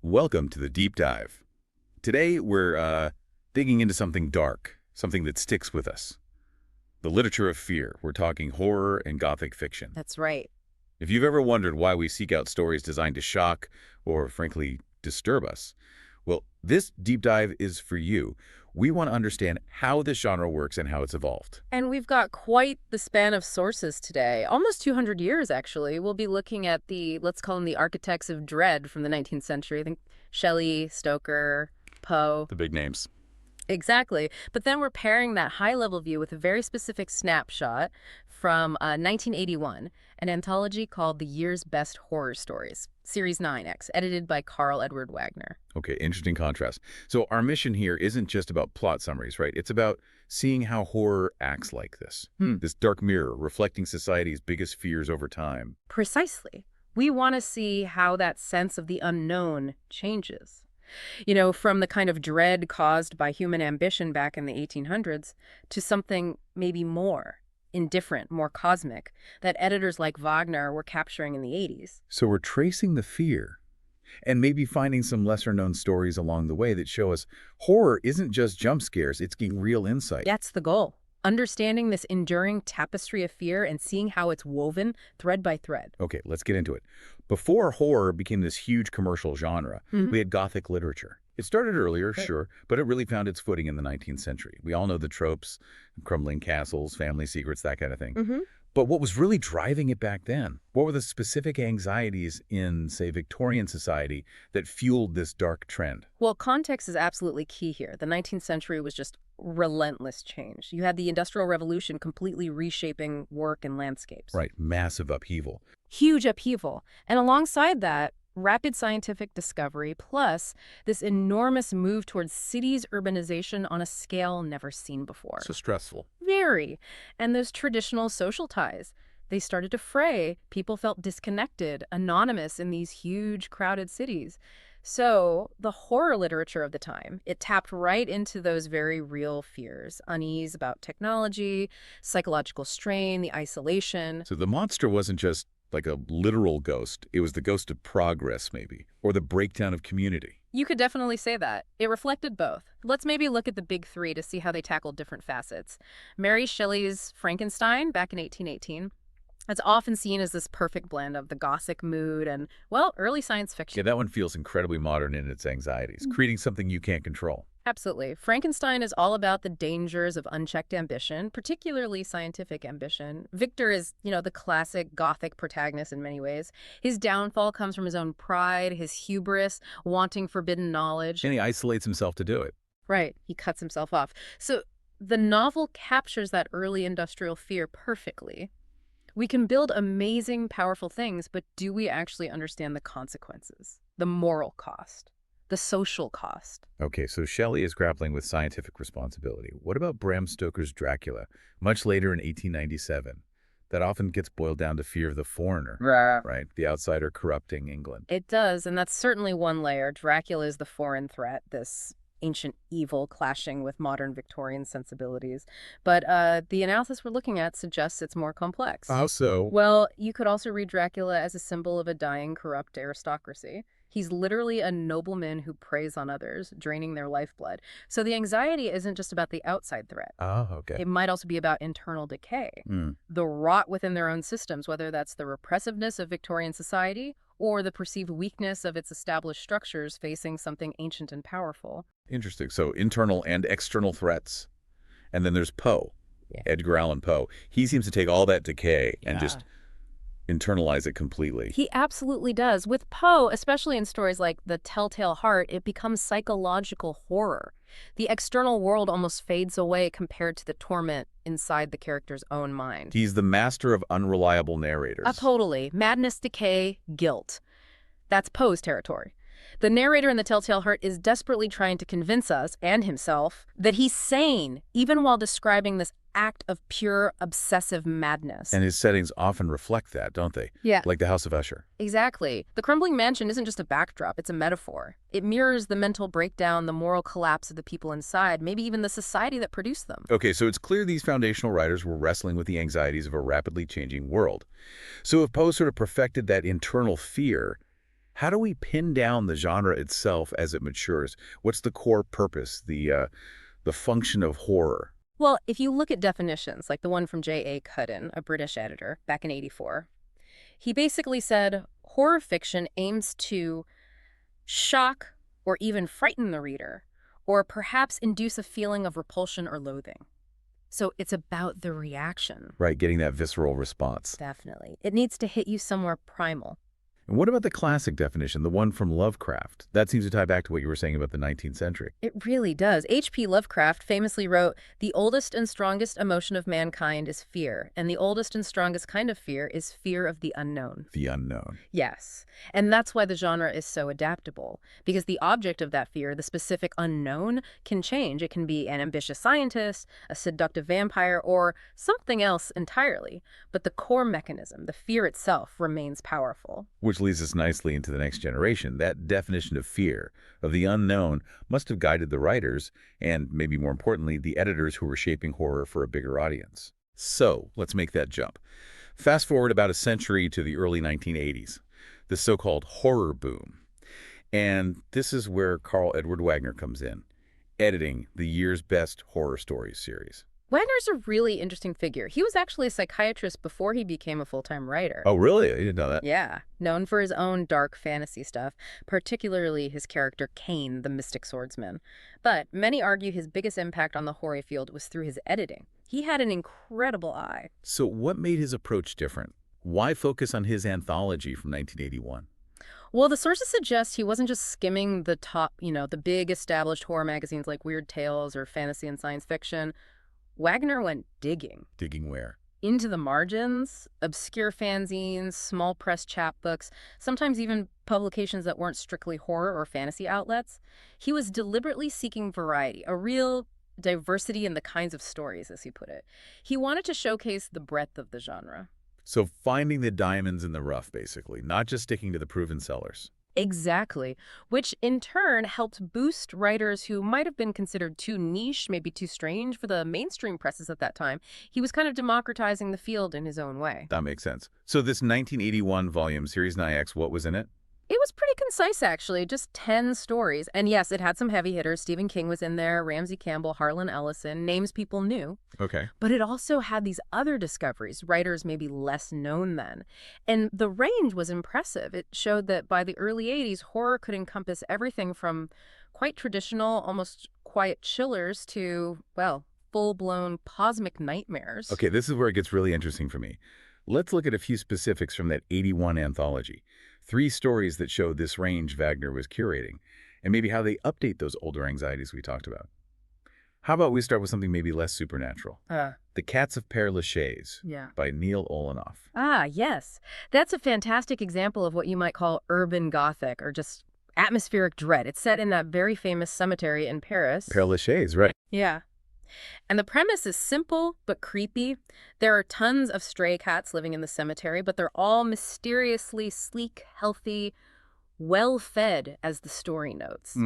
Welcome to the Deep Dive. Today we're digging into something dark, something that sticks with us. The literature of fear. We're talking horror and Gothic fiction. That's right. If you've ever wondered why we seek out stories designed to shock or, frankly, disturb us, well, this deep dive is for you. We want to understand how this genre works and how it's evolved. And we've got quite the span of sources today, almost 200 years, actually. We'll be looking at let's call them the architects of dread from the 19th century. I think Shelley, Stoker, Poe. The big names. Exactly. But then we're pairing that high-level view with a very specific snapshot from 1981, an anthology called The Year's Best Horror Stories, Series 9X, edited by Carl Edward Wagner. Okay, interesting contrast. So our mission here isn't just about plot summaries, right? It's about seeing how horror acts like this. This dark mirror reflecting society's biggest fears over time. Precisely. We want to see how that sense of the unknown changes. From the kind of dread caused by human ambition back in the 1800s to something maybe more indifferent, more cosmic, that editors like Wagner were capturing in the 80s. So we're tracing the fear and maybe finding some lesser-known stories along the way that show us horror isn't just jump scares, it's getting real insight. That's the goal. Understanding this enduring tapestry of fear and seeing how it's woven thread by thread. Okay, let's get into it. Before horror became this huge commercial genre, we had Gothic literature. It started earlier, sure, but it really found its footing in the 19th century. We all know the tropes, crumbling castles, family secrets, that kind of thing. But what was really driving it back then? What were the specific anxieties in, say, Victorian society that fueled this dark trend? Well, context is absolutely key here. The 19th century was just relentless change. You had the Industrial Revolution completely reshaping work and landscapes. Right, massive upheaval. Huge upheaval. And alongside that, rapid scientific discovery, plus this enormous move towards cities urbanization on a scale never seen before. So stressful. Very. And those traditional social ties, they started to fray. People felt disconnected, anonymous in these huge, crowded cities. So the horror literature of the time, it tapped right into those very real fears, unease about technology, psychological strain, the isolation. So the monster wasn't just like a literal ghost. It was the ghost of progress, maybe, or the breakdown of community. You could definitely say that. It reflected both. Let's maybe look at the big three to see how they tackled different facets. Mary Shelley's Frankenstein back in 1818. That's often seen as this perfect blend of the Gothic mood and, well, early science fiction. Yeah, that one feels incredibly modern in its anxieties, creating something you can't control. Absolutely. Frankenstein is all about the dangers of unchecked ambition, particularly scientific ambition. Victor is, the classic Gothic protagonist in many ways. His downfall comes from his own pride, his hubris, wanting forbidden knowledge. And he isolates himself to do it. Right. He cuts himself off. So the novel captures that early industrial fear perfectly. We can build amazing, powerful things, but do we actually understand the consequences, the moral cost, the social cost? Okay, so Shelley is grappling with scientific responsibility. What about Bram Stoker's Dracula, much later in 1897? That often gets boiled down to fear of the foreigner, right? The outsider corrupting England. It does, and that's certainly one layer. Dracula is the foreign threat, this ancient evil clashing with modern Victorian sensibilities. But the analysis we're looking at suggests it's more complex. How so? Well, you could also read Dracula as a symbol of a dying, corrupt aristocracy. He's literally a nobleman who preys on others, draining their lifeblood. So the anxiety isn't just about the outside threat. Oh, okay. It might also be about internal decay, the rot within their own systems, whether that's the repressiveness of Victorian society or the perceived weakness of its established structures facing something ancient and powerful. Interesting. So internal and external threats. And then there's Poe, Edgar Allan Poe. He seems to take all that decay and just internalize it completely. He absolutely does. With Poe, especially in stories like The Telltale Heart, it becomes psychological horror. The external world almost fades away compared to the torment inside the character's own mind. He's the master of unreliable narrators. Totally. Madness, decay, guilt. That's Poe's territory. The narrator in The Telltale Heart is desperately trying to convince us, and himself, that he's sane, even while describing this act of pure, obsessive madness. And his settings often reflect that, don't they? Yeah. Like the House of Usher. Exactly. The crumbling mansion isn't just a backdrop, it's a metaphor. It mirrors the mental breakdown, the moral collapse of the people inside, maybe even the society that produced them. Okay, so it's clear these foundational writers were wrestling with the anxieties of a rapidly changing world. So if Poe sort of perfected that internal fear, How do we pin down the genre itself as it matures? What's the core purpose, the function of horror? Well, if you look at definitions, like the one from J.A. Cudden, a British editor, back in '84, he basically said horror fiction aims to shock or even frighten the reader, or perhaps induce a feeling of repulsion or loathing. So it's about the reaction. Right, getting that visceral response. Definitely. It needs to hit you somewhere primal. And what about the classic definition, the one from Lovecraft? That seems to tie back to what you were saying about the 19th century. It really does. H.P. Lovecraft famously wrote, "The oldest and strongest emotion of mankind is fear, and the oldest and strongest kind of fear is fear of the unknown." The unknown. Yes. And that's why the genre is so adaptable, because the object of that fear, the specific unknown, can change. It can be an ambitious scientist, a seductive vampire, or something else entirely. But the core mechanism, the fear itself, remains powerful. Which leads us nicely into the next generation. That definition of fear, of the unknown, must have guided the writers, and maybe more importantly, the editors who were shaping horror for a bigger audience. So, let's make that jump. Fast forward about a century to the early 1980s, the so-called horror boom. And this is where Carl Edward Wagner comes in, editing the year's best horror stories series. Wagner's a really interesting figure. He was actually a psychiatrist before he became a full-time writer. Oh, really? I didn't know that. Yeah, known for his own dark fantasy stuff, particularly his character Cain, the mystic swordsman. But many argue his biggest impact on the horror field was through his editing. He had an incredible eye. So what made his approach different? Why focus on his anthology from 1981? Well, the sources suggest he wasn't just skimming the top, the big established horror magazines like Weird Tales or Fantasy and Science Fiction. Wagner went digging. Digging where? Into the margins, obscure fanzines, small press chapbooks, sometimes even publications that weren't strictly horror or fantasy outlets. He was deliberately seeking variety, a real diversity in the kinds of stories, as he put it. He wanted to showcase the breadth of the genre. So finding the diamonds in the rough, basically, not just sticking to the proven sellers. Exactly, which in turn helped boost writers who might have been considered too niche, maybe too strange for the mainstream presses at that time. He was kind of democratizing the field in his own way. That makes sense. So this 1981 volume, Series 9X, what was in it? It was pretty concise, actually, just 10 stories. And yes, it had some heavy hitters. Stephen King was in there, Ramsey Campbell, Harlan Ellison, names people knew. Okay. But it also had these other discoveries, writers maybe less known then. And the range was impressive. It showed that by the early 80s, horror could encompass everything from quite traditional, almost quiet chillers to, well, full-blown cosmic nightmares. Okay, this is where it gets really interesting for me. Let's look at a few specifics from that 81 anthology. 3 stories that show this range Wagner was curating, and maybe how they update those older anxieties we talked about. How about we start with something maybe less supernatural? The Cats of Père Lachaise by Neil Olenoff. Ah, yes. That's a fantastic example of what you might call urban Gothic, or just atmospheric dread. It's set in that very famous cemetery in Paris. Père Lachaise, right. Yeah. And the premise is simple but creepy. There are tons of stray cats living in the cemetery, but they're all mysteriously sleek, healthy, well-fed, as the story notes.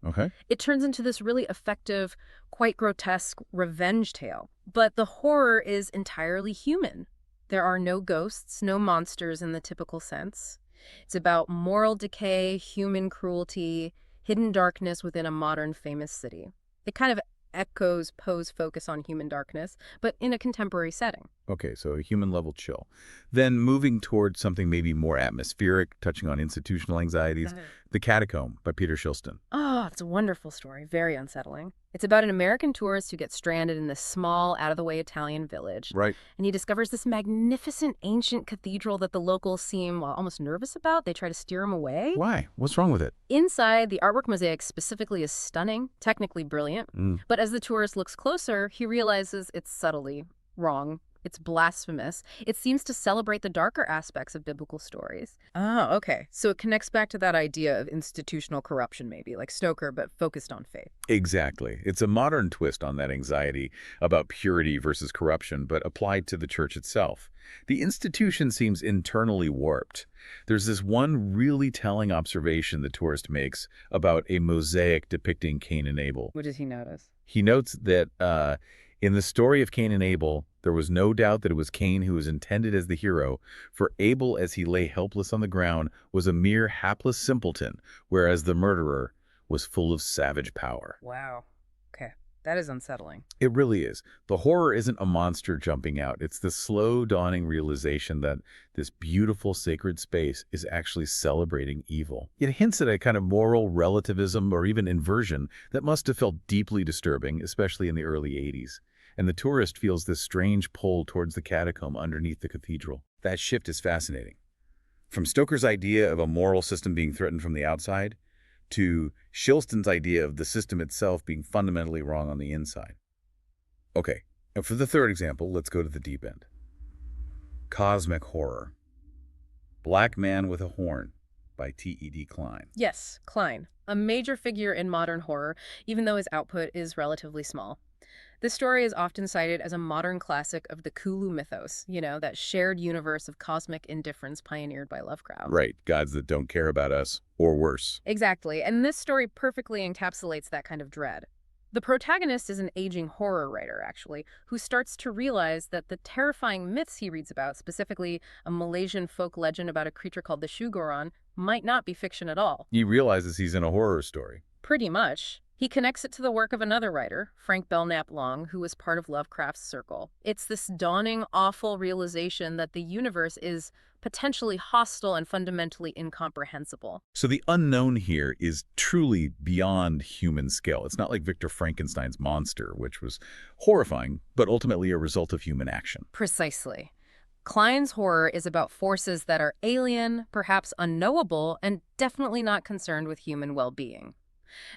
Okay. It turns into this really effective, quite grotesque revenge tale. But the horror is entirely human. There are no ghosts, no monsters in the typical sense. It's about moral decay, human cruelty, hidden darkness within a modern famous city. It kind of echoes Poe's focus on human darkness, but in a contemporary setting. Okay, so a human-level chill. Then moving towards something maybe more atmospheric, touching on institutional anxieties, The Catacomb by Peter Shilston. Oh, it's a wonderful story. Very unsettling. It's about an American tourist who gets stranded in this small, out-of-the-way Italian village. Right. And he discovers this magnificent ancient cathedral that the locals seem, well, almost nervous about. They try to steer him away. Why? What's wrong with it? Inside, the artwork mosaic specifically is stunning, technically brilliant. But as the tourist looks closer, he realizes it's subtly wrong. It's blasphemous. It seems to celebrate the darker aspects of biblical stories. Oh, okay. So it connects back to that idea of institutional corruption, maybe, like Stoker, but focused on faith. Exactly. It's a modern twist on that anxiety about purity versus corruption, but applied to the church itself. The institution seems internally warped. There's this one really telling observation the tourist makes about a mosaic depicting Cain and Abel. What does he notice? He notes that in the story of Cain and Abel, There was no doubt that it was Cain who was intended as the hero, for Abel, as he lay helpless on the ground, was a mere hapless simpleton, whereas the murderer was full of savage power. Wow. Okay. That is unsettling. It really is. The horror isn't a monster jumping out. It's the slow dawning realization that this beautiful sacred space is actually celebrating evil. It hints at a kind of moral relativism or even inversion that must have felt deeply disturbing, especially in the early 80s. And the tourist feels this strange pull towards the catacomb underneath the cathedral. That shift is fascinating. From Stoker's idea of a moral system being threatened from the outside, to Shilston's idea of the system itself being fundamentally wrong on the inside. Okay, and for the third example, let's go to the deep end. Cosmic horror. Black Man with a Horn by T.E.D. Klein. Yes, Klein, a major figure in modern horror, even though his output is relatively small. This story is often cited as a modern classic of the Cthulhu mythos, that shared universe of cosmic indifference pioneered by Lovecraft. Right, gods that don't care about us, or worse. Exactly, and this story perfectly encapsulates that kind of dread. The protagonist is an aging horror writer, actually, who starts to realize that the terrifying myths he reads about, specifically a Malaysian folk legend about a creature called the Shugoran, might not be fiction at all. He realizes he's in a horror story. Pretty much. He connects it to the work of another writer, Frank Belknap Long, who was part of Lovecraft's circle. It's this dawning, awful realization that the universe is potentially hostile and fundamentally incomprehensible. So the unknown here is truly beyond human scale. It's not like Victor Frankenstein's monster, which was horrifying, but ultimately a result of human action. Precisely. Klein's horror is about forces that are alien, perhaps unknowable, and definitely not concerned with human well-being.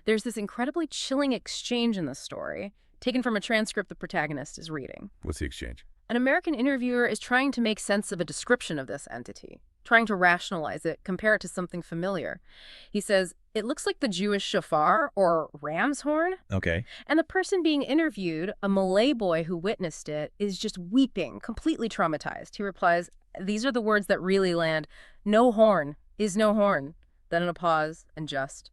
There's this incredibly chilling exchange in the story, taken from a transcript the protagonist is reading. What's the exchange? An American interviewer is trying to make sense of a description of this entity, trying to rationalize it, compare it to something familiar. He says, "It looks like the Jewish shofar or ram's horn." Okay. And the person being interviewed, a Malay boy who witnessed it, is just weeping, completely traumatized. He replies, "These are the words that really land. No horn is no horn." Then in a pause, and just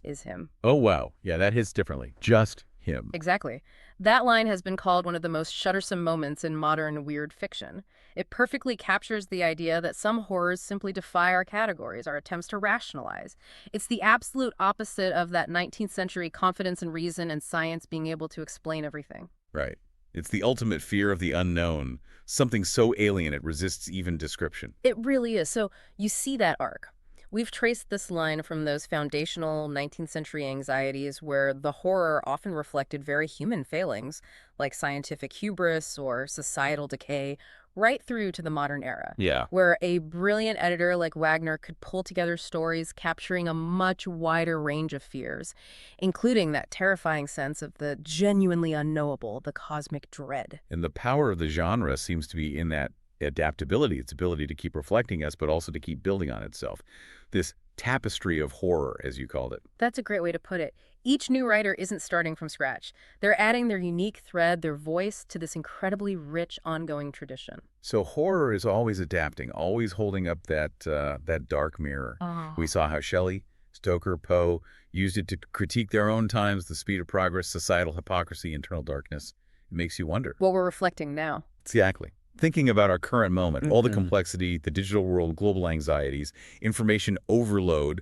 is him. Oh, wow. Yeah, that hits differently. Just him. Exactly. That line has been called one of the most shuddersome moments in modern weird fiction. It perfectly captures the idea that some horrors simply defy our categories, our attempts to rationalize. It's the absolute opposite of that 19th century confidence in reason and science being able to explain everything. Right. It's the ultimate fear of the unknown, something so alien it resists even description. It really is. So you see that arc. We've traced this line from those foundational 19th century anxieties where the horror often reflected very human failings, like scientific hubris or societal decay, right through to the modern era, Yeah. where a brilliant editor like Wagner could pull together stories capturing a much wider range of fears, including that terrifying sense of the genuinely unknowable, the cosmic dread. And the power of the genre seems to be in that adaptability, its ability to keep reflecting us, but also to keep building on itself. This tapestry of horror, as you called it. That's a great way to put it. Each new writer isn't starting from scratch. They're adding their unique thread, their voice, to this incredibly rich, ongoing tradition. So horror is always adapting, always holding up that dark mirror. Oh. We saw how Shelley, Stoker, Poe used it to critique their own times, the speed of progress, societal hypocrisy, internal darkness. It makes you wonder. What we're reflecting now. Exactly. Thinking about our current moment, all the complexity, the digital world, global anxieties, information overload,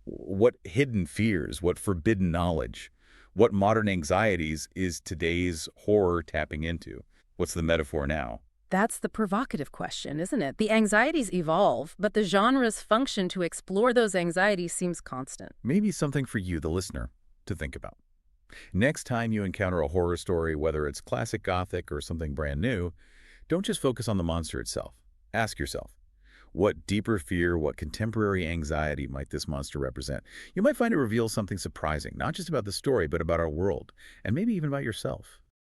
what hidden fears, what forbidden knowledge, what modern anxieties is today's horror tapping into? What's the metaphor now? That's the provocative question, isn't it? The anxieties evolve, but the genre's function to explore those anxieties seems constant. Maybe something for you, the listener, to think about. Next time you encounter a horror story, whether it's classic Gothic or something brand new, don't just focus on the monster itself. Ask yourself, what deeper fear, what contemporary anxiety might this monster represent? You might find it reveals something surprising, not just about the story, but about our world, and maybe even about yourself.